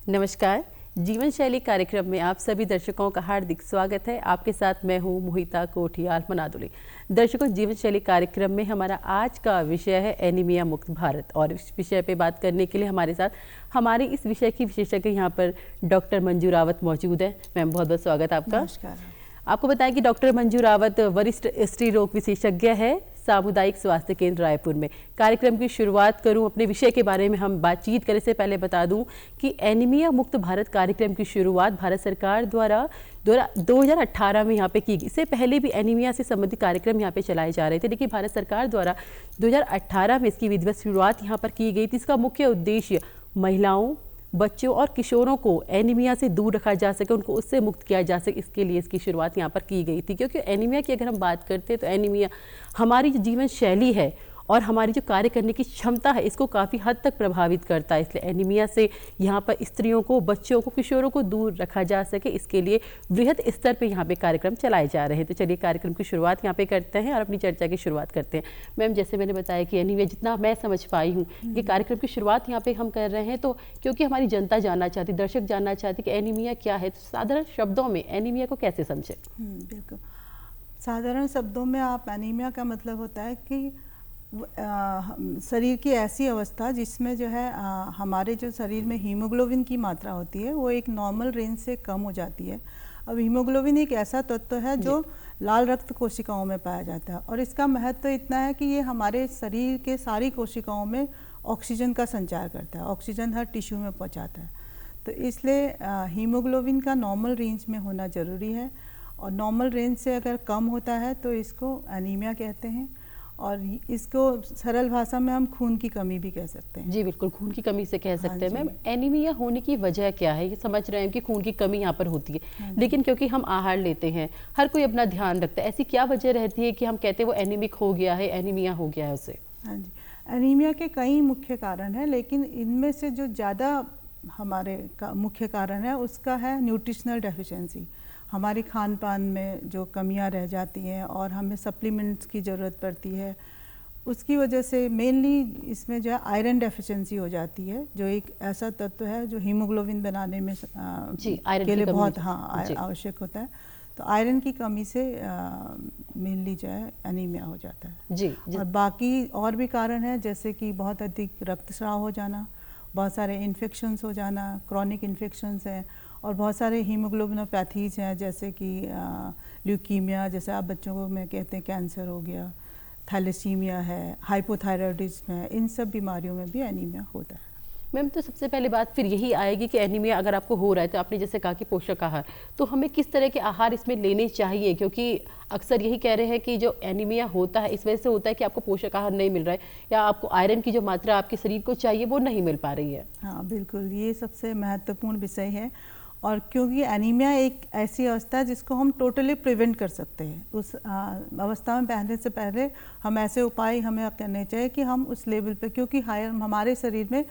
नमस्कार। जीवन शैली कार्यक्रम में आप सभी दर्शकों का हार्दिक स्वागत है। आपके साथ मैं हूं मोहिता कोठियाल मनादुली। दर्शकों, जीवन शैली कार्यक्रम में हमारा आज का विषय है एनीमिया मुक्त भारत, और इस विषय पे बात करने के लिए हमारे साथ हमारे इस विषय की विशेषज्ञ यहाँ पर डॉक्टर मंजू रावत मौजूद है। मैम, बहुत बहुत स्वागत आपका। नमस्कार। आपको बताएं कि डॉक्टर मंजू रावत वरिष्ठ स्त्री रोग विशेषज्ञ है, सामुदायिक स्वास्थ्य केंद्र रायपुर में। कार्यक्रम की शुरुआत करूं अपने विषय के बारे में हम बातचीत करने से पहले बता दूं कि एनीमिया मुक्त भारत कार्यक्रम की शुरुआत भारत सरकार द्वारा 2018 में यहाँ पे की गई। इससे पहले भी एनीमिया से संबंधित कार्यक्रम यहाँ पे चलाए जा रहे थे, लेकिन भारत सरकार द्वारा 2018 में इसकी विधिवत शुरुआत यहाँ पर की गई थी। इसका मुख्य उद्देश्य महिलाओं, बच्चों और किशोरों को एनीमिया से दूर रखा जा सके, उनको उससे मुक्त किया जा सके, इसके लिए इसकी शुरुआत यहाँ पर की गई थी। क्योंकि एनीमिया की अगर हम बात करते हैं तो एनीमिया हमारी जो जीवन शैली है और हमारी जो कार्य करने की क्षमता है, इसको काफ़ी हद तक प्रभावित करता है। इसलिए एनीमिया से यहाँ पर स्त्रियों को, बच्चों को, किशोरों को दूर रखा जा सके, इसके लिए वृहद स्तर पे यहाँ पे कार्यक्रम चलाए जा रहे हैं। तो चलिए कार्यक्रम की शुरुआत यहाँ पे करते हैं और अपनी चर्चा की शुरुआत करते हैं। मैम, जैसे मैंने बताया कि एनीमिया, जितना मैं समझ पाई हूँ, ये कार्यक्रम की शुरुआत यहाँ पे हम कर रहे हैं तो क्योंकि हमारी जनता जानना चाहती, दर्शक जानना चाहती कि एनीमिया क्या है, तो साधारण शब्दों में एनीमिया को कैसे समझे? बिल्कुल, साधारण शब्दों में आप एनीमिया का मतलब होता है कि शरीर की ऐसी अवस्था जिसमें जो है हमारे जो शरीर में हीमोग्लोबिन की मात्रा होती है वो एक नॉर्मल रेंज से कम हो जाती है। अब हीमोग्लोबिन एक ऐसा तत्व है जो लाल रक्त कोशिकाओं में पाया जाता है, और इसका महत्व इतना है कि ये हमारे शरीर के सारी कोशिकाओं में ऑक्सीजन का संचार करता है, ऑक्सीजन हर टिश्यू में पहुंचाता है। तो इसलिए हीमोग्लोबिन का नॉर्मल रेंज में होना ज़रूरी है, और नॉर्मल रेंज से अगर कम होता है तो इसको एनीमिया कहते हैं, और इसको सरल भाषा में हम खून की कमी भी कह सकते हैं। जी बिल्कुल, खून की कमी से कह सकते हैं। मैम, एनीमिया होने की वजह क्या है? ये समझ रहे हैं कि खून की कमी यहाँ पर होती है, लेकिन क्योंकि हम आहार लेते हैं, हर कोई अपना ध्यान रखता है, ऐसी क्या वजह रहती है कि हम कहते हैं वो एनीमिक हो गया है, एनीमिया हो गया है उसे? हाँ जी, एनीमिया के कई मुख्य कारण हैं, लेकिन इनमें से जो ज़्यादा हमारे मुख्य कारण है उसका है न्यूट्रिशनल डेफिशिएंसी। हमारी खान पान में जो कमियां रह जाती हैं और हमें सप्लीमेंट्स की ज़रूरत पड़ती है, उसकी वजह से मेनली इसमें जो है आयरन डेफिशिएंसी हो जाती है, जो एक ऐसा तत्व है जो हीमोग्लोबिन बनाने में के लिए बहुत आवश्यक होता है। तो आयरन की कमी से मेनली जो है एनीमिया हो जाता है। जी। और बाकी और भी कारण है, जैसे कि बहुत अधिक रक्तस्राव हो जाना, बहुत सारे इन्फेक्शंस हो जाना, क्रॉनिक इन्फेक्शंस हैं, और बहुत सारे हीमोग्लोबिनोपैथीज हैं, जैसे कि ल्यूकीमिया, जैसे आप बच्चों को में कहते हैं कैंसर हो गया, थैलेसीमिया है, हाइपोथायराइडिज्म है, इन सब बीमारियों में भी एनीमिया होता है। मैम, तो सबसे पहले बात फिर यही आएगी कि एनीमिया अगर आपको हो रहा है तो आपने जैसे कहा कि पोषक आहार, तो हमें किस तरह के आहार इसमें लेने चाहिए? क्योंकि अक्सर यही कह रहे हैं कि जो एनीमिया होता है इस वजह से होता है कि आपको पोषक आहार नहीं मिल रहा है, या आपको आयरन की जो मात्रा आपके शरीर को चाहिए वो नहीं मिल पा रही है। हाँ बिल्कुल, ये सबसे महत्वपूर्ण विषय है, और क्योंकि एनीमिया एक ऐसी अवस्था है जिसको हम टोटली प्रिवेंट कर सकते हैं। उस अवस्था में पहनने से पहले हम ऐसे उपाय हमें करने चाहिए कि हम उस लेवल पे, क्योंकि हमारे शरीर में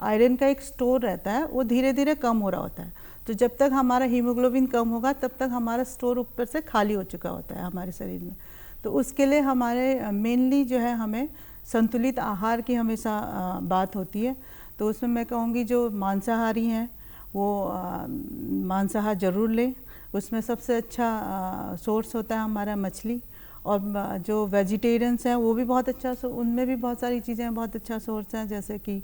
आयरन का एक स्टोर रहता है, वो धीरे धीरे कम हो रहा होता है। तो जब तक हमारा हीमोग्लोबिन कम होगा तब तक हमारा स्टोर ऊपर से खाली हो चुका होता है हमारे शरीर में। तो उसके लिए हमारे मेनली जो है हमें संतुलित आहार की हमेशा बात होती है। तो उसमें मैं कहूँगी जो मांसाहारी हैं वो मांसाहार ज़रूर लें। उसमें सबसे अच्छा सोर्स होता है हमारा मछली, और जो वेजिटेरियंस हैं वो भी बहुत अच्छा, उनमें भी बहुत सारी चीज़ें बहुत अच्छा सोर्स हैं, जैसे कि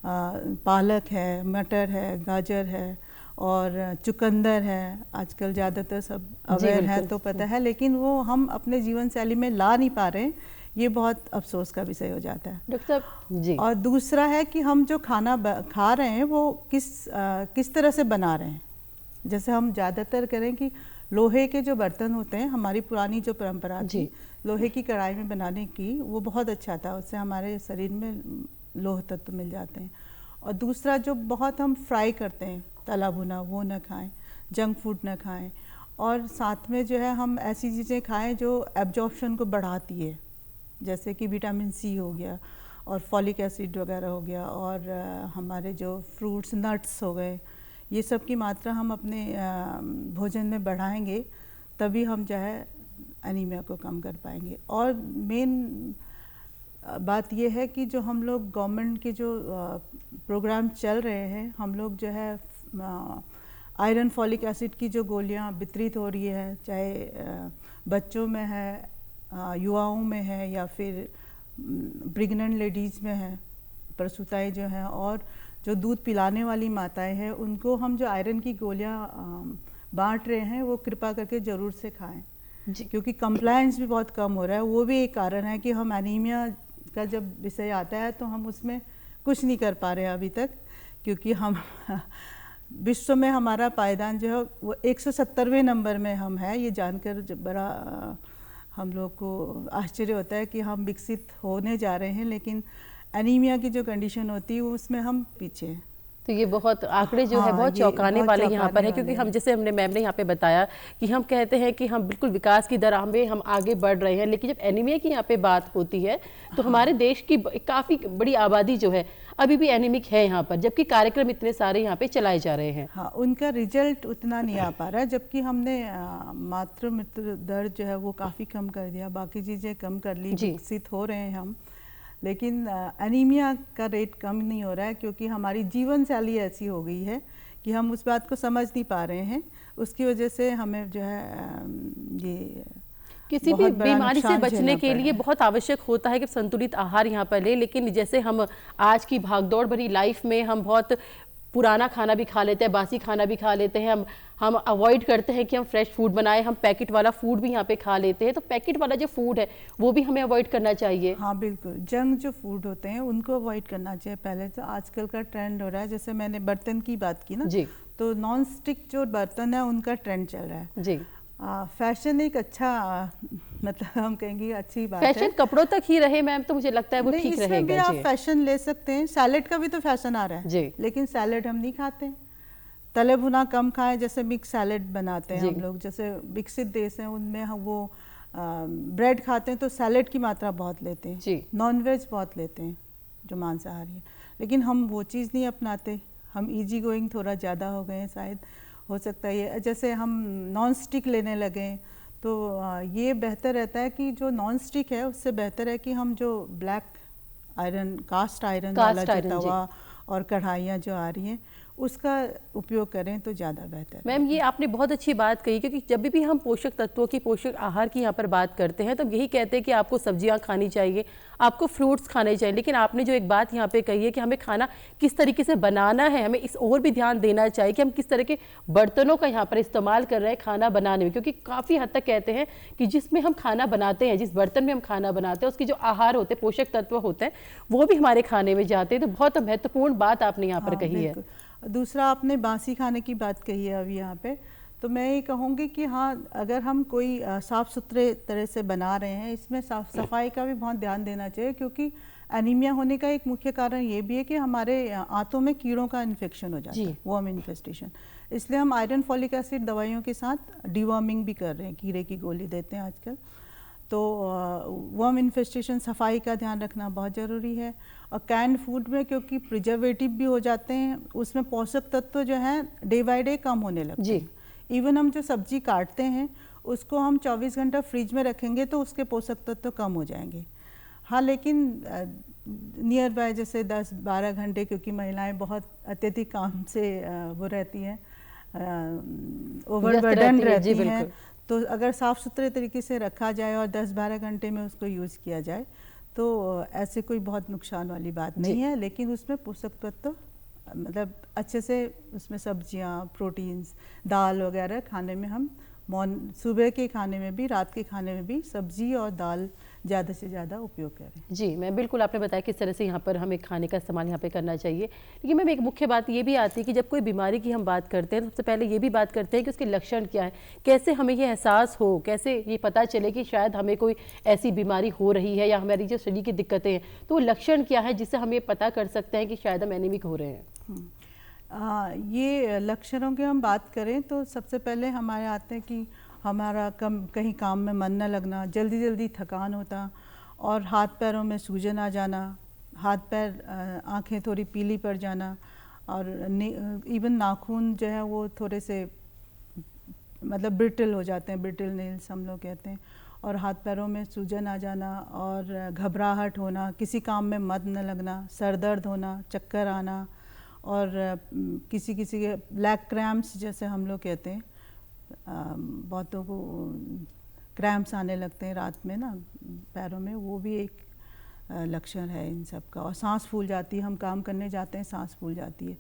पालक है, मटर है, गाजर है, और चुकंदर है। आजकल ज़्यादातर सब अवेयर है तो पता है, लेकिन वो हम अपने जीवन शैली में ला नहीं पा रहे हैं, ये बहुत अफसोस का विषय हो जाता है। डॉक्टर साहब जी। और दूसरा है कि हम जो खाना खा रहे हैं वो किस तरह से बना रहे हैं। जैसे हम ज़्यादातर करें कि लोहे के जो बर्तन होते हैं, हमारी पुरानी जो परंपरा थी लोहे की कढ़ाई में बनाने की, वो बहुत अच्छा था, उससे हमारे शरीर में लोह तत्व मिल जाते हैं। और दूसरा जो बहुत हम फ्राई करते हैं, तला भुना, वो न खाएं, जंक फूड न खाएं, और साथ में जो है हम ऐसी चीज़ें खाएं जो एब्जॉर्प्शन को बढ़ाती है, जैसे कि विटामिन सी हो गया और फॉलिक एसिड वगैरह हो गया, और हमारे जो फ्रूट्स, नट्स हो गए, ये सब की मात्रा हम अपने भोजन में बढ़ाएंगे, तभी हम जो है एनीमिया को कम कर पाएंगे। और मेन बात यह है कि जो हम लोग गवर्नमेंट के जो प्रोग्राम चल रहे हैं, हम लोग जो है आयरन फॉलिक एसिड की जो गोलियां वितरित हो रही है, चाहे बच्चों में है, युवाओं में है, या फिर प्रेग्नेंट लेडीज़ में है, प्रसूताएं जो हैं, और जो दूध पिलाने वाली माताएं हैं, उनको हम जो आयरन की गोलियां बांट रहे हैं वो कृपा करके ज़रूर से खाएं, क्योंकि कंप्लायंस भी बहुत कम हो रहा है। वो भी एक कारण है कि हम एनीमिया का जब विषय आता है तो हम उसमें कुछ नहीं कर पा रहे हैं अभी तक, क्योंकि हम विश्व में हमारा पायदान जो है वो 170वें नंबर में हम है। ये जानकर जब बड़ा हम लोग को आश्चर्य होता है कि हम विकसित होने जा रहे हैं, लेकिन एनीमिया की जो कंडीशन होती है उसमें हम पीछे हैं। तो ये बहुत आंकड़े जो है बहुत चौंकाने वाले यहाँ पर है, क्योंकि हम जैसे हमने मैम ने यहाँ पे बताया कि हम कहते हैं कि हम बिल्कुल विकास की दर में हम आगे बढ़ रहे हैं, लेकिन जब एनीमिया की यहाँ पे बात होती है तो हमारे देश की काफ़ी बड़ी आबादी जो है अभी भी एनीमिक है यहाँ पर, जबकि कार्यक्रम इतने सारे यहाँ पे चलाए जा रहे हैं। हाँ, उनका रिजल्ट उतना नहीं आ पा रहा है, जबकि हमने मातृ मृत्यु दर जो है वो काफ़ी कम कर दिया, बाकी चीज़ें कम कर ली, विकसित हो रहे हैं हम, लेकिन एनीमिया का रेट कम नहीं हो रहा है, क्योंकि हमारी जीवन शैली ऐसी हो गई है कि हम उस बात को समझ नहीं पा रहे हैं। उसकी वजह से हमें जो है ये किसी भी बीमारी से बचने के लिए बहुत आवश्यक होता है कि संतुलित आहार यहाँ पर ले, लेकिन जैसे हम आज की भागदौड़ भरी लाइफ में हम बहुत पुराना खाना भी खा लेते हैं, बासी खाना भी खा लेते हैं, हम अवॉइड करते हैं कि हम फ्रेश फूड बनाएं, हम पैकेट वाला फूड भी यहाँ पे खा लेते हैं। तो पैकेट वाला जो फूड है वो भी हमें अवॉइड करना चाहिए। हाँ बिल्कुल, जंक जो फूड होते हैं उनको अवॉइड करना चाहिए। पहले तो आजकल का ट्रेंड हो रहा है, जैसे मैंने बर्तन की बात की ना जी, तो नॉन स्टिक जो बर्तन है उनका ट्रेंड चल रहा है जी। फैशन एक अच्छा मतलब हम कहेंगे अच्छी बात है, फैशन कपड़ों तक ही रहे मैम, तो मुझे लगता है वो ठीक रहेगा। भी आप फैशन ले सकते हैं, सैलेड का भी तो फैशन आ रहा है जी, लेकिन सैलेड हम नहीं खाते, तले भुना कम खाएं। जैसे मिक्स सैलेड बनाते हैं हम लोग, जैसे विकसित देश हैं उनमें हम वो ब्रेड खाते हैं तो सैलेड की मात्रा बहुत लेते हैं जी, नॉन वेज बहुत लेते हैं जो मांसाहारी है, लेकिन हम वो चीज़ नहीं अपनाते, हम इजी गोइंग थोड़ा ज़्यादा हो गए हैं, शायद हो सकता है। जैसे हम नॉन स्टिक लेने लगे तो ये बेहतर रहता है कि जो नॉन स्टिक है उससे बेहतर है कि हम जो ब्लैक आयरन, कास्ट आयरन वाला जो तवा और कढ़ाइयाँ जो आ रही हैं उसका उपयोग करें तो ज़्यादा बेहतर। मैम ये आपने बहुत अच्छी बात कही, क्योंकि जब भी हम पोषक तत्वों की, पोषक आहार की यहाँ पर बात करते हैं तो यही कहते हैं कि आपको सब्जियाँ खानी चाहिए, आपको फ्रूट्स खाने चाहिए, लेकिन आपने जो एक बात यहाँ पे कही है कि हमें खाना किस तरीके से बनाना है, हमें इस और भी ध्यान देना चाहिए कि हम किस तरह के बर्तनों का यहाँ पर इस्तेमाल कर रहे हैं खाना बनाने में, क्योंकि काफ़ी हद तक कहते हैं कि जिसमें हम खाना बनाते हैं, जिस बर्तन में हम खाना बनाते हैं, उसके जो आहार होते हैं, पोषक तत्व होते हैं, वो भी हमारे खाने में जाते हैं। तो बहुत महत्वपूर्ण बात आपने यहाँ पर कही है। दूसरा आपने बासी खाने की बात कही है अभी यहाँ पे, तो मैं ये कहूँगी कि हाँ, अगर हम कोई साफ़ सुथरे तरह से बना रहे हैं, इसमें साफ सफाई का भी बहुत ध्यान देना चाहिए, क्योंकि एनीमिया होने का एक मुख्य कारण ये भी है कि हमारे आंतों में कीड़ों का इन्फेक्शन हो जाता है, वर्म इन्फेस्टेशन। इसलिए हम आयरन फॉलिक एसिड दवाइयों के साथ डिवर्मिंग भी कर रहे हैं, कीड़े की गोली देते हैं आजकल। तो वर्म इन्फेस्टेशन, सफाई का ध्यान रखना बहुत ज़रूरी है। और कैंड फूड में क्योंकि प्रिजर्वेटिव भी हो जाते हैं, उसमें पोषक तत्व जो हैं डे बाय डे कम होने लगते हैं। इवन हम जो सब्जी काटते हैं उसको हम 24 घंटा फ्रिज में रखेंगे तो उसके पोषक तत्व कम हो जाएंगे। हाँ, लेकिन नियर बाय जैसे 10-12 घंटे, क्योंकि महिलाएं बहुत अत्यधिक काम से वो रहती हैं, ओवरबर्डन रहती हैं, तो अगर साफ़ सुथरे तरीके से रखा जाए और 10-12 घंटे में उसको यूज़ किया जाए तो ऐसे कोई बहुत नुकसान वाली बात नहीं है। लेकिन उसमें पोषक तत्व मतलब अच्छे से उसमें सब्जियां, प्रोटीन्स, दाल वगैरह खाने में हम सुबह के खाने में भी, रात के खाने में भी सब्जी और दाल ज़्यादा से ज़्यादा उपयोग करें। जी मैं बिल्कुल, आपने बताया किस तरह से यहाँ पर हमें खाने का इस्तेमाल यहाँ पे करना चाहिए। लेकिन मैम एक मुख्य बात ये भी आती है कि जब कोई बीमारी की हम बात करते हैं तो सबसे पहले ये भी बात करते हैं कि उसके लक्षण क्या है, कैसे हमें ये एहसास हो, कैसे ये पता चले कि शायद हमें कोई ऐसी बीमारी हो रही है या हमारी जो शरीर की दिक्कतें हैं, तो वो लक्षण क्या है जिससे हम ये पता कर सकते हैं कि शायद हम एनीमिक हो रहे हैं। ये लक्षणों की हम बात करें तो सबसे पहले हमारे आते हैं कि हमारा कहीं काम में मन न लगना, जल्दी जल्दी थकान होता, और हाथ पैरों में सूजन आ जाना, हाथ पैर आंखें थोड़ी पीली पड़ जाना, और इवन नाखून जो है वो थोड़े से मतलब ब्रिटल हो जाते हैं, ब्रिटल नेल्स हम लोग कहते हैं, और हाथ पैरों में सूजन आ जाना, और घबराहट होना, किसी काम में मन न लगना, सर दर्द होना, चक्कर आना, और किसी किसी के ब्लैक क्रैम्प्स जैसे हम लोग कहते हैं, बहुतों को क्रैम्प्स आने लगते हैं रात में ना पैरों में, वो भी एक लक्षण है इन सब का। और सांस फूल जाती है, हम काम करने जाते हैं सांस फूल जाती है।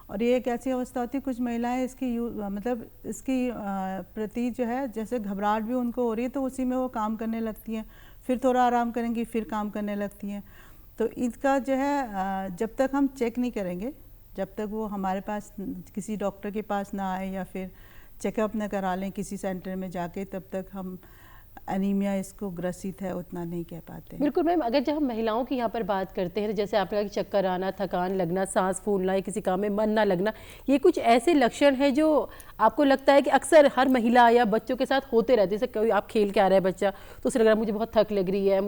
और ये एक ऐसी अवस्था होती है, कुछ महिलाएं इसकी मतलब इसकी प्रति जो है जैसे घबराहट भी उनको हो रही है, तो उसी में वो काम करने लगती हैं, फिर थोड़ा आराम करेंगी फिर काम करने लगती हैं। तो इसका जो है जब तक हम चेक नहीं करेंगे, जब तक वो हमारे पास किसी डॉक्टर के पास ना आए या फिर चेकअप न करा लें किसी सेंटर में जाके, तब तक हम एनीमिया इसको ग्रसित है उतना नहीं कह पाते। बिल्कुल मैम, अगर जब हम महिलाओं की यहाँ पर बात करते हैं तो जैसे आपने कहा कि चक्कर आना, थकान लगना, सांस फूलना या किसी काम में मन ना लगना, ये कुछ ऐसे लक्षण हैं जो आपको लगता है कि अक्सर हर महिला या बच्चों के साथ होते रहते हैं। जैसे कोई आप खेल के आ रहा है बच्चा तो उसे लग रहा है मुझे बहुत थक लग रही है।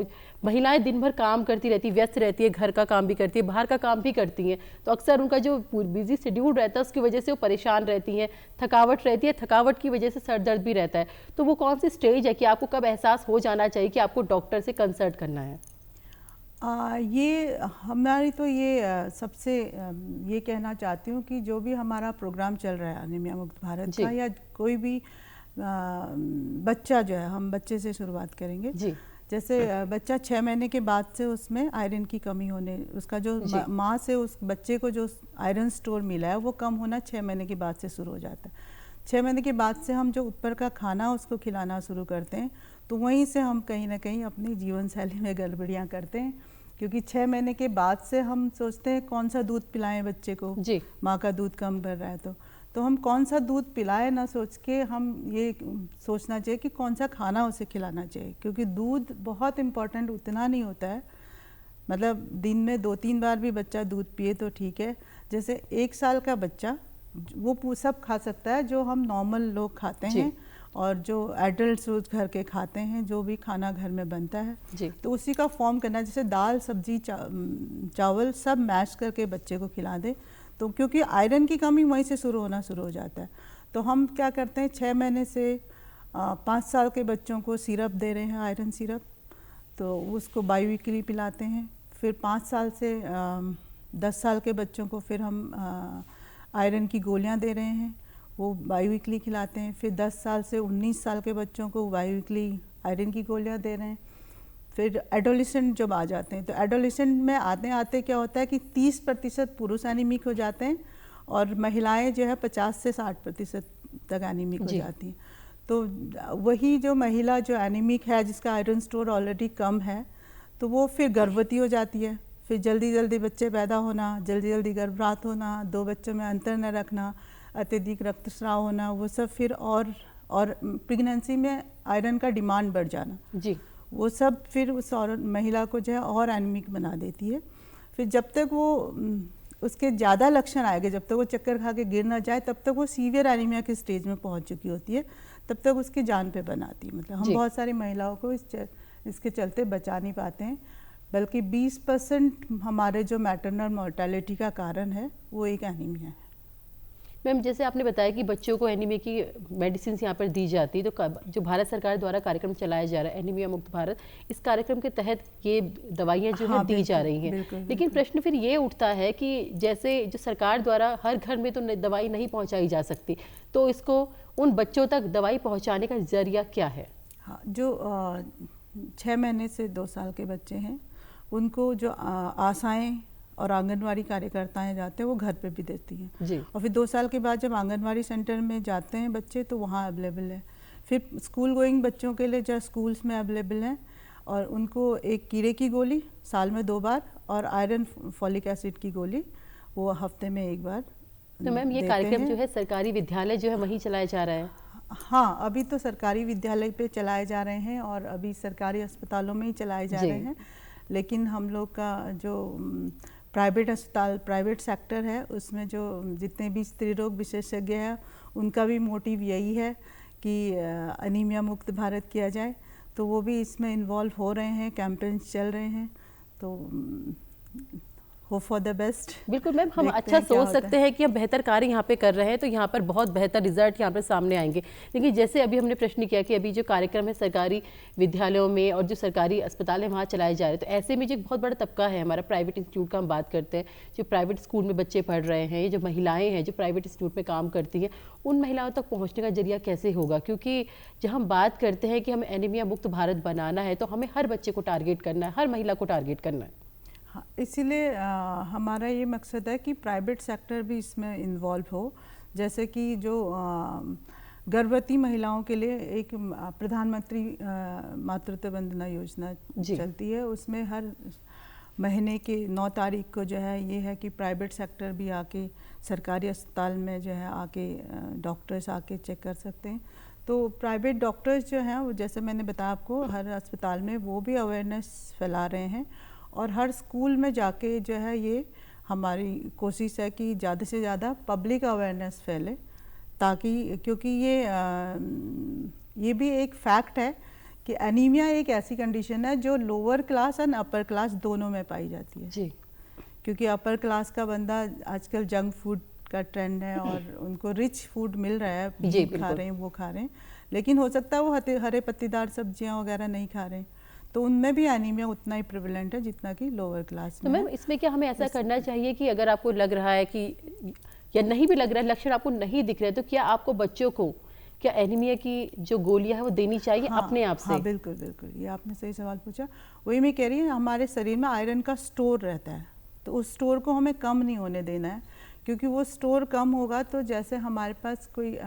महिलाएं दिन भर काम करती रहती, व्यस्त रहती है, घर का काम भी करती है, बाहर का काम भी करती हैं, तो अक्सर उनका जो बिजी शेड्यूल रहता है उसकी वजह से वो परेशान रहती हैं, थकावट रहती है, थकावट की वजह से सर दर्द भी रहता है। तो वो कौन सी स्टेज है कि आपको कब एहसास हो जाना चाहिए कि आपको डॉक्टर से कंसल्ट करना है? ये हमारी तो ये सबसे ये कहना चाहती हूँ कि जो भी हमारा प्रोग्राम चल रहा है एनीमिया मुक्त भारत का, या कोई भी बच्चा जो है, हम बच्चे से शुरुआत करेंगे जी। जैसे बच्चा 6 महीने के बाद से उसमें आयरन की कमी होने, उसका जो माँ से उस बच्चे को जो आयरन स्टोर मिला है वो कम होना 6 महीने के बाद से शुरू हो जाता है। 6 महीने के बाद से हम जो ऊपर का खाना उसको खिलाना शुरू करते हैं, तो वहीं से हम कहीं ना कहीं अपनी जीवन शैली में गड़बड़ियाँ करते हैं, क्योंकि 6 महीने के बाद से हम सोचते हैं कौन सा दूध पिलाएं बच्चे को जी। माँ का दूध कम कर रहा है तो हम कौन सा दूध पिलाएं ना सोच के हम ये सोचना चाहिए कि कौन सा खाना उसे खिलाना चाहिए, क्योंकि दूध बहुत इम्पोर्टेंट उतना नहीं होता है। मतलब दिन में 2-3 बार भी बच्चा दूध पिए तो ठीक है। जैसे 1 साल का बच्चा वो सब खा सकता है जो हम नॉर्मल लोग खाते हैं, और जो एडल्ट रोज घर के खाते हैं, जो भी खाना घर में बनता है जी। तो उसी का फॉर्म करना, जैसे दाल सब्जी चावल सब मैश करके बच्चे को खिला दे, तो क्योंकि आयरन की कमी वहीं से शुरू हो जाता है। तो हम क्या करते हैं, 6 महीने से 5 साल के बच्चों को सिरप दे रहे हैं, आयरन सिरप, तो उसको बाईवीकली पिलाते हैं। फिर 5 साल से 10 साल के बच्चों को फिर हम आयरन की गोलियां दे रहे हैं, वो बाईवीकली खिलाते हैं। फिर 10 साल से 19 साल के बच्चों को बाईवीकली आयरन की गोलियां दे रहे हैं। फिर एडोलेसेंट जब आ जाते हैं, तो एडोलेसेंट में आते आते क्या होता है कि 30% पुरुष एनीमिक हो जाते हैं, और महिलाएं जो है 50 से 60% तक एनीमिक हो जाती हैं। तो वही जो महिला जो एनीमिक है, जिसका आयरन स्टोर ऑलरेडी कम है, तो वो फिर गर्भवती हो जाती है, फिर जल्दी जल्दी बच्चे पैदा होना, जल्दी जल्दी गर्भपात होना, 2 बच्चों में अंतर न रखना, अत्यधिक रक्तस्राव होना, वो सब फिर और प्रेगनेंसी में आयरन का डिमांड बढ़ जाना जी, वो सब फिर उस महिला को जो है और एनीमिक बना देती है। फिर जब तक वो उसके ज़्यादा लक्षण आएंगे, जब तक वो चक्कर खा के गिर ना जाए, तब तक वो सीवियर एनीमिया के स्टेज में पहुंच चुकी होती है, तब तक उसकी जान पे बनाती है। मतलब हम बहुत सारी महिलाओं को इसके चलते बचा नहीं पाते हैं, बल्कि 20% हमारे जो मैटरनल मोर्टेलिटी का कारण है वो एक एनीमिया है। मैम, जैसे आपने बताया कि बच्चों को एनीमिया की मेडिसिन यहाँ पर दी जाती है, तो जो भारत सरकार द्वारा कार्यक्रम चलाया जा रहा है एनीमिया मुक्त भारत, इस कार्यक्रम के तहत ये दवाइयाँ जो है दी जा रही हैं। लेकिन प्रश्न फिर ये उठता है कि जैसे जो सरकार द्वारा हर घर में तो दवाई नहीं पहुँचाई जा सकती, तो इसको उन बच्चों तक दवाई पहुँचाने का जरिया क्या है? हाँ, जो 6 महीने से 2 साल के बच्चे हैं, उनको जो आशाएं और आंगनवाड़ी कार्यकर्ताएं जाते हैं वो घर पे भी देती हैं जी। और फिर 2 साल के बाद जब आंगनवाड़ी सेंटर में जाते हैं बच्चे, तो वहाँ अवेलेबल है। फिर स्कूल गोइंग बच्चों के लिए जो स्कूल्स में अवेलेबल हैं, और उनको एक कीड़े की गोली साल में 2 बार और आयरन फॉलिक एसिड की गोली वो हफ्ते में 1 बार। तो मैम, ये कार्यक्रम जो है सरकारी विद्यालय जो है वहीं चलाया जा रहा है? हाँ, अभी तो सरकारी विद्यालय पे चलाए जा रहे हैं और अभी सरकारी अस्पतालों में ही चलाए जा रहे हैं, लेकिन हम लोग का जो प्राइवेट अस्पताल, प्राइवेट सेक्टर है, उसमें जो जितने भी स्त्री रोग विशेषज्ञ हैं, उनका भी मोटिव यही है कि एनीमिया मुक्त भारत किया जाए, तो वो भी इसमें इन्वॉल्व हो रहे हैं, कैंपेन्स चल रहे हैं। तो होप फॉर द बेस्ट। बिल्कुल मैम, हम अच्छा सोच सकते हैं कि हम बेहतर कार्य यहाँ पे कर रहे हैं तो यहाँ पर बहुत बेहतर रिजल्ट यहाँ पर सामने आएंगे। लेकिन जैसे अभी हमने प्रश्न किया कि अभी जो कार्यक्रम है सरकारी विद्यालयों में और जो सरकारी अस्पताल है वहाँ चलाए जा रहे हैं, तो ऐसे में जो एक बहुत बड़ा तबका है हमारा प्राइवेट इंस्टीट्यूट का हम बात करते हैं, जो प्राइवेट स्कूल में बच्चे पढ़ रहे हैं, ये जो महिलाएँ हैं जो प्राइवेट इंस्टीट्यूट में काम करती हैं, उन महिलाओं तक पहुँचने का जरिया कैसे होगा? क्योंकि जब हम बात करते हैं कि हमें एनीमिया मुक्त भारत बनाना है तो हमें हर बच्चे को टारगेट करना है, हर महिला को टारगेट करना है। हाँ, इसीलिए हमारा ये मकसद है कि प्राइवेट सेक्टर भी इसमें इन्वॉल्व हो। जैसे कि जो गर्भवती महिलाओं के लिए एक प्रधानमंत्री मातृत्व वंदना योजना चलती है, उसमें हर महीने की 9 तारीख को जो है ये है कि प्राइवेट सेक्टर भी आके सरकारी अस्पताल में जो है आके डॉक्टर्स आके चेक कर सकते हैं। तो प्राइवेट डॉक्टर्स जो हैं वो, जैसे मैंने बताया आपको, हर अस्पताल में वो भी अवेयरनेस फैला रहे हैं और हर स्कूल में जाके जो है ये हमारी कोशिश है कि ज़्यादा से ज़्यादा पब्लिक अवेयरनेस फैले, ताकि क्योंकि ये भी एक फैक्ट है कि एनीमिया एक ऐसी कंडीशन है जो लोअर क्लास और अपर क्लास दोनों में पाई जाती है जी। क्योंकि अपर क्लास का बंदा आजकल जंक फूड का ट्रेंड है और उनको रिच फूड मिल रहा है, खा रहे हैं, वो खा रहे हैं, लेकिन हो सकता है वो हरे पत्तेदार सब्जियां वगैरह नहीं खा रहे हैं, तो उनमें भी एनीमिया उतना ही प्रिवेलेंट है जितना कि लोअर क्लास में। तो मैम इसमें क्या हमें ऐसा करना चाहिए कि अगर आपको लग रहा है कि या नहीं भी लग रहा है, लक्षण आपको नहीं दिख रहे, तो क्या आपको बच्चों को क्या एनीमिया की जो गोलियां है वो देनी चाहिए अपने आप से? हाँ बिल्कुल बिल्कुल, ये आपने सही सवाल पूछा। वही मैं कह रही हूँ, हमारे शरीर में आयरन का स्टोर रहता है, तो उस स्टोर को हमें कम नहीं होने देना है, क्योंकि वो स्टोर कम होगा तो जैसे हमारे पास कोई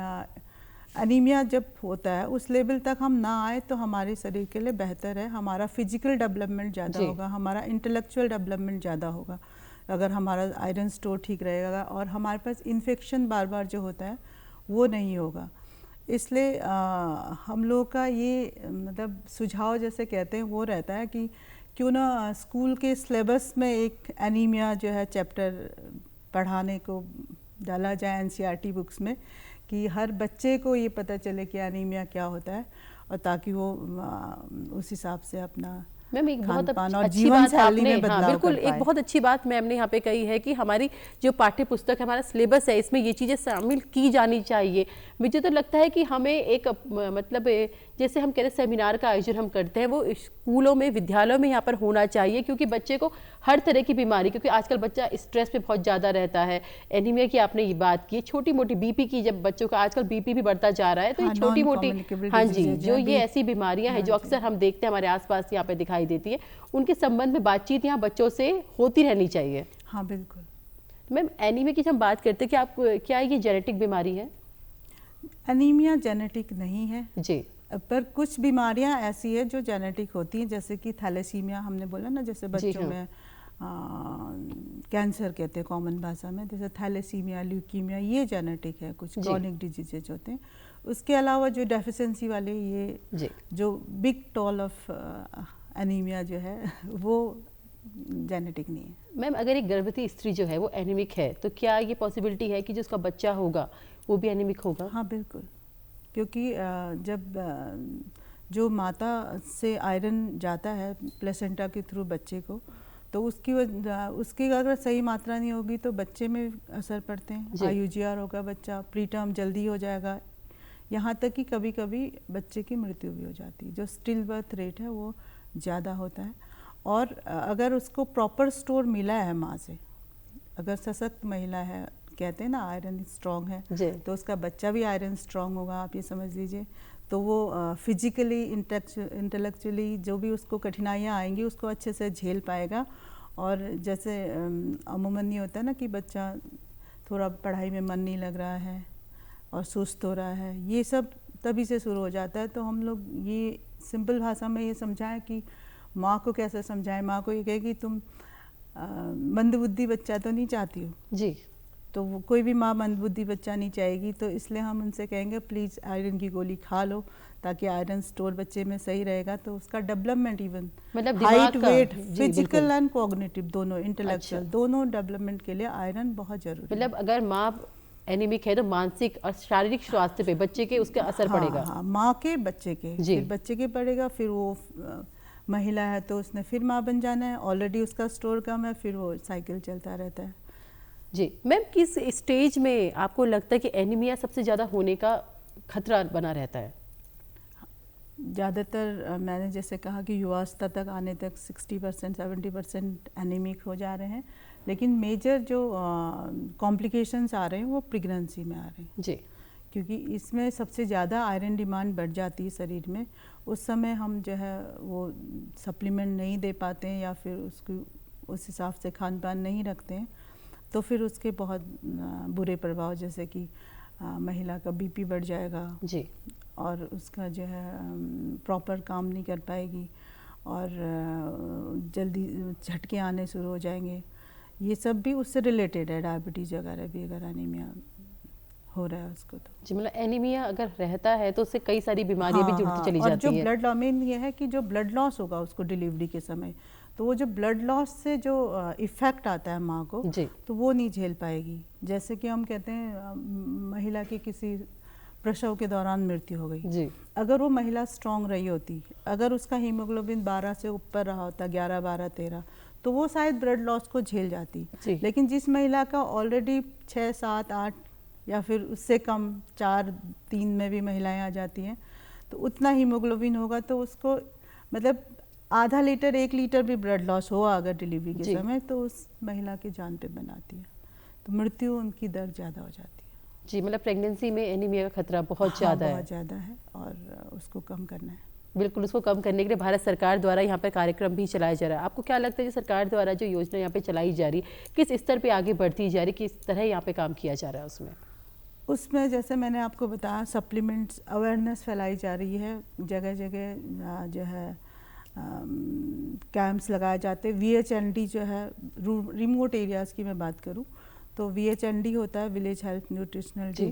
एनीमिया जब होता है उस लेवल तक हम ना आए तो हमारे शरीर के लिए बेहतर है। हमारा फिजिकल डेवलपमेंट ज़्यादा होगा, हमारा इंटेलेक्चुअल डेवलपमेंट ज़्यादा होगा अगर हमारा आयरन स्टोर ठीक रहेगा, और हमारे पास इन्फेक्शन बार बार जो होता है वो नहीं होगा। इसलिए हम लोग का ये मतलब सुझाव जैसे कहते हैं वो रहता है कि क्यों ना स्कूल के सिलेबस में एक एनीमिया जो है चैप्टर पढ़ाने को डाला जाए एनसीईआरटी बुक्स में, कि हर बच्चे को ये पता चले कि एनीमिया क्या होता है, और ताकि वो उस हिसाब से अपना मैम एक बहुत अच्छी बात आपने, हाँ बिल्कुल एक बहुत अच्छी बात मैम ने यहाँ पे कही है कि हमारी जो पाठ्य पुस्तक है, हमारा सिलेबस है, इसमें ये चीज़ें शामिल की जानी चाहिए। मुझे तो लगता है कि हमें एक मतलब जैसे हम कह रहे सेमिनार का आयोजन हम करते हैं वो स्कूलों में विद्यालयों में यहाँ पर होना चाहिए, क्योंकि बच्चे को हर तरह की बीमारी, क्योंकि आजकल बच्चा स्ट्रेस पे बहुत ज़्यादा रहता है। एनीमिया की आपने ये बात की, छोटी मोटी बीपी की, जब बच्चों का आजकल बीपी भी बढ़ता जा रहा है, तो ये छोटी मोटी, हाँ जी, जो ये ऐसी बीमारियां हैं जो अक्सर हम देखते हैं हमारे आसपास यहाँ पे दिखाई देती है, उनके संबंध में बातचीत यहाँ बच्चों से होती रहनी चाहिए। हाँ बिल्कुल। मैम एनीमिया की जब हम बात करते हैं कि आप क्या ये जेनेटिक बीमारी है? एनीमिया जेनेटिक नहीं है जी, पर कुछ बीमारियां ऐसी है जो जेनेटिक होती हैं, जैसे कि थैलेसीमिया हमने बोला ना, जैसे बच्चों में कैंसर कहते हैं कॉमन भाषा में, जैसे थैलेसीमिया, ल्यूकीमिया, ये जेनेटिक है, कुछ क्रॉनिक डिजीजेज होते हैं। उसके अलावा जो डेफिशिएंसी वाले ये जो बिग टॉल ऑफ एनीमिया जो है वो जेनेटिक नहीं है। मैम अगर एक गर्भवती स्त्री जो है वो एनीमिक है, तो क्या ये पॉसिबिलिटी है कि जिसका बच्चा होगा वो भी एनीमिक होगा? हाँ बिल्कुल, क्योंकि जब जो माता से आयरन जाता है प्लेसेंटा के थ्रू बच्चे को, तो उसकी अगर सही मात्रा नहीं होगी तो बच्चे में असर पड़ते हैं, IUGR होगा, बच्चा प्री टर्म जल्दी हो जाएगा, यहाँ तक कि कभी कभी बच्चे की मृत्यु भी हो जाती है। जो स्टिल बर्थ रेट है वो ज़्यादा होता है, और अगर उसको प्रॉपर स्टोर मिला है माँ से, अगर सशक्त महिला है, कहते हैं ना आयरन स्ट्रॉन्ग है, तो उसका बच्चा भी आयरन स्ट्रॉन्ग होगा, आप ये समझ लीजिए। तो वो फिजिकली इंटेलेक्चुअली जो भी उसको कठिनाइयाँ आएंगी उसको अच्छे से झेल पाएगा। और जैसे अमूमन ये होता है ना कि बच्चा थोड़ा पढ़ाई में मन नहीं लग रहा है और सुस्त हो रहा है, ये सब तभी से शुरू हो जाता है। तो हम लोग ये सिंपल भाषा में ये समझाएं कि माँ को कैसे समझाएं, माँ को ये कहे कि तुम मंदबुद्धि बच्चा तो नहीं चाहती हो जी, तो वो कोई भी माँ मंदबुद्धि बच्चा नहीं चाहेगी, तो इसलिए हम उनसे कहेंगे प्लीज़ आयरन की गोली खा लो, ताकि आयरन स्टोर बच्चे में सही रहेगा, तो उसका डेवलपमेंट इवन मतलब height, weight, physical and cognitive दोनों, इंटेलेक्चुअल दोनों डेवलपमेंट के लिए आयरन बहुत जरूरी है। मतलब अगर माँ एनीमिक है तो मानसिक और शारीरिक स्वास्थ्य पे बच्चे के उसका असर पड़ेगा। हाँ, माँ के बच्चे के, फिर बच्चे के पड़ेगा, फिर वो महिला है तो उसने फिर माँ बन जाना है, ऑलरेडी उसका स्टोर कम है, फिर वो साइकिल चलता रहता है। जी मैम, किस स्टेज में आपको लगता है कि एनीमिया सबसे ज़्यादा होने का खतरा बना रहता है? ज़्यादातर मैंने जैसे कहा कि युवावस्था तक आने तक 60% 70% एनीमिक हो जा रहे हैं, लेकिन मेजर जो कॉम्प्लिकेशंस आ रहे हैं वो प्रेगनेंसी में आ रहे हैं जी, क्योंकि इसमें सबसे ज़्यादा आयरन डिमांड बढ़ जाती है शरीर में। उस समय हम जो है वो सप्लीमेंट नहीं दे पाते हैं या फिर उसको उस हिसाब से खान पान नहीं रखते हैं, तो फिर उसके बहुत बुरे प्रभाव, जैसे कि महिला का बीपी बढ़ जाएगा जी, और उसका जो है प्रॉपर काम नहीं कर पाएगी और जल्दी झटके आने शुरू हो जाएंगे। ये सब भी उससे रिलेटेड है, डायबिटीज़ वगैरह भी अगर एनीमिया हो रहा है उसको तो। जी, मतलब एनीमिया अगर रहता है तो उससे कई सारी बीमारियां भी जुड़ती चली और जाती जो हैं। ब्लड मेन ये है कि जो ब्लड लॉस होगा उसको डिलीवरी के समय, तो वो जो ब्लड लॉस से जो इफ़ेक्ट आता है माँ को, जी, तो वो नहीं झेल पाएगी। जैसे कि हम कहते हैं महिला की किसी प्रसव के दौरान मृत्यु हो गई, जी, अगर वो महिला स्ट्रांग रही होती, अगर उसका हीमोग्लोबिन 12 से ऊपर रहा होता, 11 12 13, तो वो शायद ब्लड लॉस को झेल जाती। जी, लेकिन जिस महिला का ऑलरेडी 6 7 8 या फिर उससे कम 4 3 में भी महिलाएं आ जाती हैं, तो उतना हीमोग्लोबिन होगा तो उसको मतलब आधा लीटर 1 लीटर भी ब्लड लॉस हुआ अगर डिलीवरी के जी। समय, तो उस महिला की जान पे बनाती है, तो मृत्यु उनकी दर ज़्यादा हो जाती है। जी, मतलब प्रेगनेंसी में एनीमिया का खतरा बहुत हाँ, ज़्यादा है। बहुत ज़्यादा है और उसको कम करना है। बिल्कुल, उसको कम करने के लिए भारत सरकार द्वारा यहाँ पर कार्यक्रम भी चलाया जा रहा है। आपको क्या लगता है जो सरकार द्वारा जो योजना यहाँ पे चलाई जा रही है, किस स्तर पे आगे बढ़ती जा रही है, किस तरह यहाँ पे काम किया जा रहा है उसमें? उसमें जैसे मैंने आपको बताया, सप्लीमेंट्स अवेयरनेस फैलाई जा रही है, जगह जगह जो है कैंप्स लगाए जाते हैं। VHND जो है, रिमोट एरियाज़ की मैं बात करूं तो VHND होता है, विलेज हेल्थ न्यूट्रिशनल डे,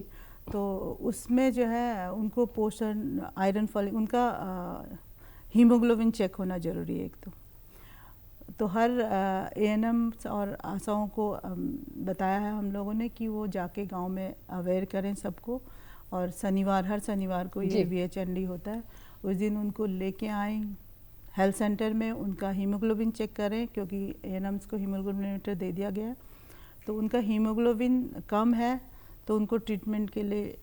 तो उसमें जो है उनको पोषण, आयरन फॉलिक, उनका हीमोग्लोबिन चेक होना ज़रूरी है एक तो हर ANMs और आशाओं को बताया है हम लोगों ने कि वो जाके गांव में अवेयर करें सबको, और हर शनिवार को ये VHND होता है, उस दिन उनको लेके आएँ हेल्थ सेंटर में, उनका हीमोग्लोबिन चेक करें क्योंकि ANMs को हीमोग्लोबिनोमीटर दे दिया गया है, तो उनका हीमोग्लोबिन कम है तो उनको ट्रीटमेंट के लिए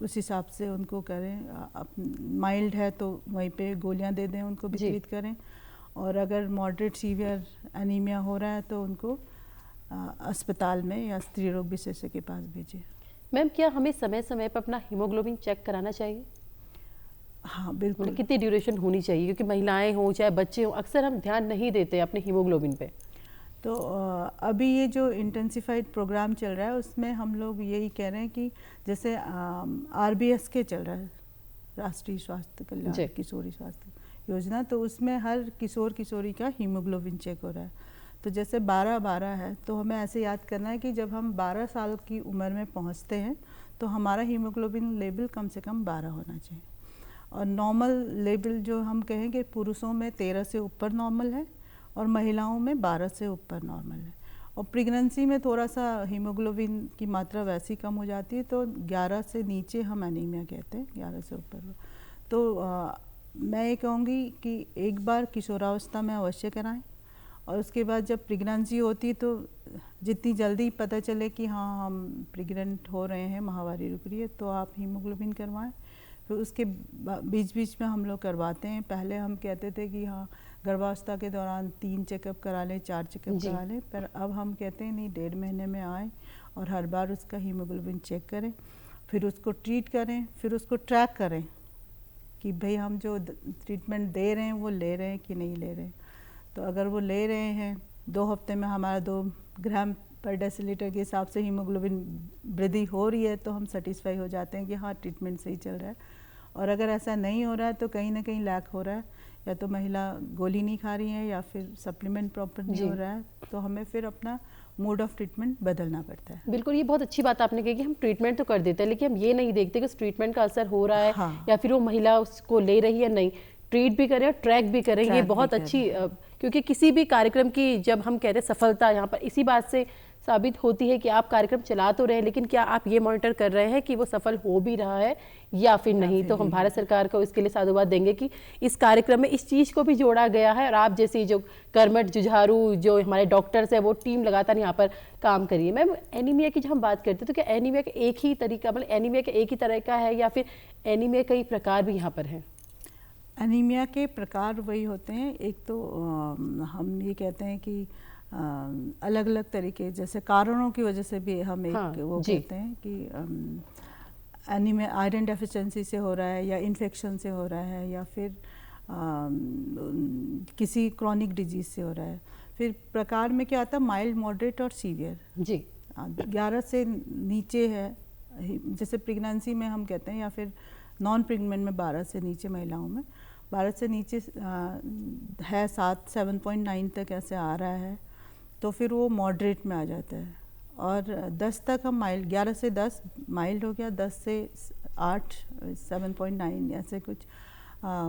उस हिसाब से उनको करें। माइल्ड है तो वहीं पे गोलियां दे दें, उनको वितरित करें, और अगर मॉडरेट सीवियर एनीमिया हो रहा है तो उनको अस्पताल में या स्त्री रोग विशेषज्ञ के पास भेजें। मैम, क्या हमें समय समय पर अपना हीमोग्लोबिन चेक कराना चाहिए? हाँ बिल्कुल। मतलब कितनी ड्यूरेशन होनी चाहिए, क्योंकि महिलाएं हों चाहे बच्चे हों, अक्सर हम ध्यान नहीं देते अपने हीमोग्लोबिन पे। तो अभी ये जो इंटेंसिफाइड प्रोग्राम चल रहा है उसमें हम लोग यही कह रहे हैं कि जैसे RBS के चल रहा है, राष्ट्रीय स्वास्थ्य कल्याण किशोरी स्वास्थ्य योजना, तो उसमें हर किशोर किशोरी का हीमोग्लोबिन चेक हो रहा है। तो जैसे 12-12 है तो हमें ऐसे याद करना है कि जब हम 12 साल की उम्र में पहुंचते हैं तो हमारा हीमोग्लोबिन लेवल कम से कम 12 होना चाहिए, और नॉर्मल लेवल जो हम कहेंगे पुरुषों में 13 से ऊपर नॉर्मल है और महिलाओं में 12 से ऊपर नॉर्मल है। और प्रेगनेंसी में थोड़ा सा हीमोग्लोबिन की मात्रा वैसी कम हो जाती है, तो 11 से नीचे हम एनीमिया कहते हैं, 11 से ऊपर। तो मैं ये कहूँगी कि एक बार किशोरावस्था में अवश्य कराएं, और उसके बाद जब प्रेगनेंसी होती तो जितनी जल्दी पता चले कि हाँ हम प्रेग्नेंट हो रहे हैं, माहवारी रुक रही है, तो आप हीमोग्लोबिन करवाएं। फिर उसके बीच बीच में हम लोग करवाते हैं। पहले हम कहते थे कि हाँ गर्भावस्था के दौरान 3 चेकअप करा लें, 4 चेकअप करा लें, पर अब हम कहते हैं नहीं, 1.5 महीने में आए और हर बार उसका हीमोग्लोबिन चेक करें, फिर उसको ट्रीट करें, फिर उसको ट्रैक करें कि भाई हम जो ट्रीटमेंट दे रहे हैं वो ले रहे हैं कि नहीं ले रहे हैं। तो अगर वो ले रहे हैं, 2 हफ्ते में हमारा 2 ग्राम पर डेसीलीटर के हिसाब से हीमोग्लोबिन वृद्धि हो रही है, तो हम सेटिस्फाई हो जाते हैं कि हाँ ट्रीटमेंट सही चल रहा है। और अगर ऐसा नहीं हो रहा है तो कहीं ना कहीं लैक हो रहा है, या तो महिला गोली नहीं खा रही है या फिर सप्लीमेंट प्रॉपर नहीं हो रहा है, तो हमें फिर अपना मोड ऑफ ट्रीटमेंट बदलना पड़ता है। बिल्कुल, ये बहुत अच्छी बात आपने कही कि हम ट्रीटमेंट तो कर देते हैं, लेकिन हम ये नहीं देखते कि उस ट्रीटमेंट का असर हो रहा है या फिर वो महिला उसको ले रही है नहीं। ट्रीट भी करें और ट्रैक भी करें, ये बहुत अच्छी, क्योंकि किसी भी कार्यक्रम की जब हम कहते हैं सफलता, यहाँ पर इसी बात से साबित होती है कि आप कार्यक्रम चला तो रहे हैं, लेकिन क्या आप ये मॉनिटर कर रहे हैं कि वो सफल हो भी रहा है या फिर नहीं? तो हम भारत सरकार को इसके लिए साधुवाद देंगे कि इस कार्यक्रम में इस चीज़ को भी जोड़ा गया है और आप जैसी जो कर्मठ जुझारू जो हमारे डॉक्टर्स है वो टीम लगातार यहाँ पर काम करिए। मैम, एनीमिया की जब हम बात करते हैं तो क्या एनीमिया का एक ही तरीका, मतलब एनीमिया का एक ही तरह का है या फिर एनीमिया कई प्रकार भी यहाँ पर हैं? एनीमिया के प्रकार वही होते हैं, एक तो हम ये कहते हैं कि अलग अलग तरीके, जैसे कारणों की वजह से भी हम एक वो कहते हैं कि एनीमिया आयरन डेफिशिएंसी से हो रहा है या इन्फेक्शन से हो रहा है या फिर किसी क्रॉनिक डिजीज से हो रहा है। फिर प्रकार में क्या आता है, माइल्ड, मॉडरेट और सीवियर। जी 11 से नीचे है, जैसे प्रेगनेंसी में हम कहते हैं, या फिर नॉन प्रेग्नेंट में 12 से नीचे, महिलाओं में 12 से नीचे है, 7.9 तक ऐसे आ रहा है तो फिर वो मॉडरेट में आ जाता है। और 10 तक हम माइल्ड, 11 से 10 माइल्ड हो गया, 10 से 8 7.9 ऐसे कुछ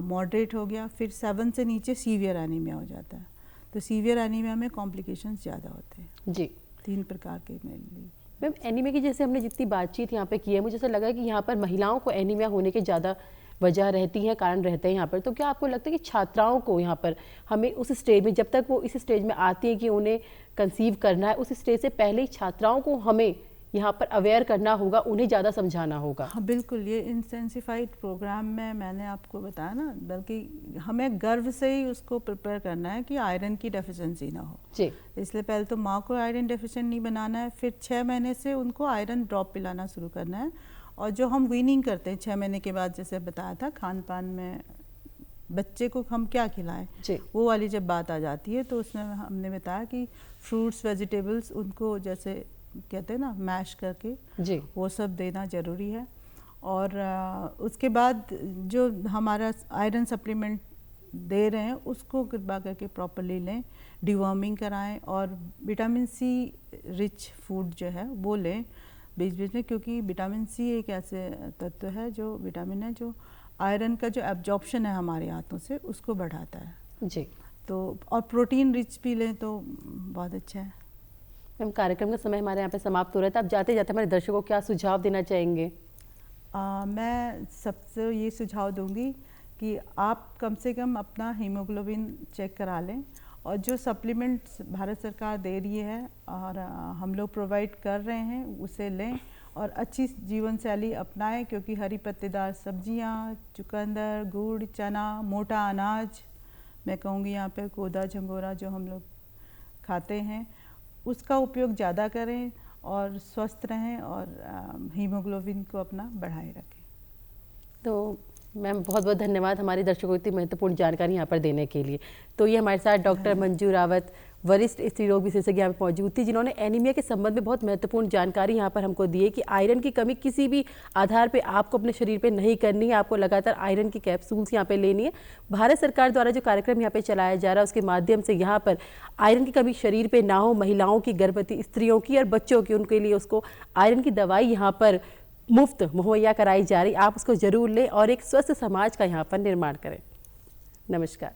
मॉडरेट हो गया। फिर 7 से नीचे सीवियर एनीमिया हो जाता है। तो सीवियर एनीमिया में कॉम्प्लिकेशंस ज़्यादा होते हैं। जी 3 प्रकार के मेनली। मैम, एनीमिया की जैसे हमने जितनी बातचीत यहाँ पे की है, मुझे ऐसा लगा कि यहाँ पर महिलाओं को एनीमिया होने के ज़्यादा वजह रहती है, कारण रहते हैं यहाँ पर। तो क्या आपको लगता है कि छात्राओं को यहाँ पर हमें उस स्टेज में, जब तक वो इस स्टेज में आती है कि उन्हें कंसीव करना है, उस स्टेज से पहले ही छात्राओं को हमें यहाँ पर अवेयर करना होगा, उन्हें ज़्यादा समझाना होगा? हाँ बिल्कुल, ये इंटेंसिफाइड प्रोग्राम में मैंने आपको बताया ना, बल्कि हमें गर्व से ही उसको प्रिपेयर करना है कि आयरन की डेफिशिएंसी ना हो जी। इसलिए पहले तो माँ को आयरन डेफिशिएंट नहीं बनाना है, फिर 6 महीने से उनको आयरन ड्रॉप पिलाना शुरू करना है। और जो हम वीनिंग करते हैं 6 महीने के बाद, जैसे बताया था, खान पान में बच्चे को हम क्या खिलाएं, वो वाली जब बात आ जाती है तो उसमें हमने बताया कि फ्रूट्स, वेजिटेबल्स, उनको जैसे कहते हैं ना मैश करके जी, वो सब देना ज़रूरी है। और उसके बाद जो हमारा आयरन सप्लीमेंट दे रहे हैं उसको कृपा करके प्रॉपरली लें, डिवॉर्मिंग कराएं और विटामिन सी रिच फूड जो है वो लें बीच बीच में, क्योंकि विटामिन सी एक ऐसे तत्व है, जो विटामिन है जो आयरन का जो एब्जॉर्प्शन है हमारे हाथों से उसको बढ़ाता है जी। तो और प्रोटीन रिच भी लें तो बहुत अच्छा है। मैम, कार्यक्रम का समय हमारे यहाँ पे समाप्त हो रहा था। अब जाते जाते हमारे दर्शकों को क्या सुझाव देना चाहेंगे? मैं सबसे ये सुझाव दूंगी कि आप कम से कम अपना हीमोग्लोबिन चेक करा लें, और जो सप्लीमेंट्स भारत सरकार दे रही है और हम लोग प्रोवाइड कर रहे हैं उसे लें और अच्छी जीवन शैली अपनाएं, क्योंकि हरी पत्तेदार सब्जियां, चुकंदर, गुड़, चना, मोटा अनाज, मैं कहूँगी यहाँ पे कोदा, झंगोरा जो हम लोग खाते हैं, उसका उपयोग ज़्यादा करें और स्वस्थ रहें और हीमोग्लोबिन को अपना बढ़ाए रखें। तो मैम, बहुत बहुत धन्यवाद हमारे दर्शकों को इतनी महत्वपूर्ण जानकारी यहाँ पर देने के लिए। तो ये हमारे साथ डॉक्टर मंजू रावत, वरिष्ठ स्त्री रोग विशेषज्ञ यहाँ पर मौजूद थी, जिन्होंने एनीमिया के संबंध में बहुत महत्वपूर्ण जानकारी यहाँ पर हमको दी है कि आयरन की कमी किसी भी आधार पे आपको अपने शरीर पे नहीं करनी है, आपको लगातार आयरन की कैप्सूल्स यहाँ पे लेनी है। भारत सरकार द्वारा जो कार्यक्रम यहाँ पे चलाया जा रहा है उसके माध्यम से यहाँ पर आयरन की कमी शरीर पर ना हो, महिलाओं की, गर्भवती स्त्रियों की और बच्चों की, उनके लिए उसको आयरन की दवाई यहाँ पर मुफ्त मुहैया कराई जा रही। आप उसको जरूर लें और एक स्वस्थ समाज का यहाँ पर निर्माण करें। नमस्कार।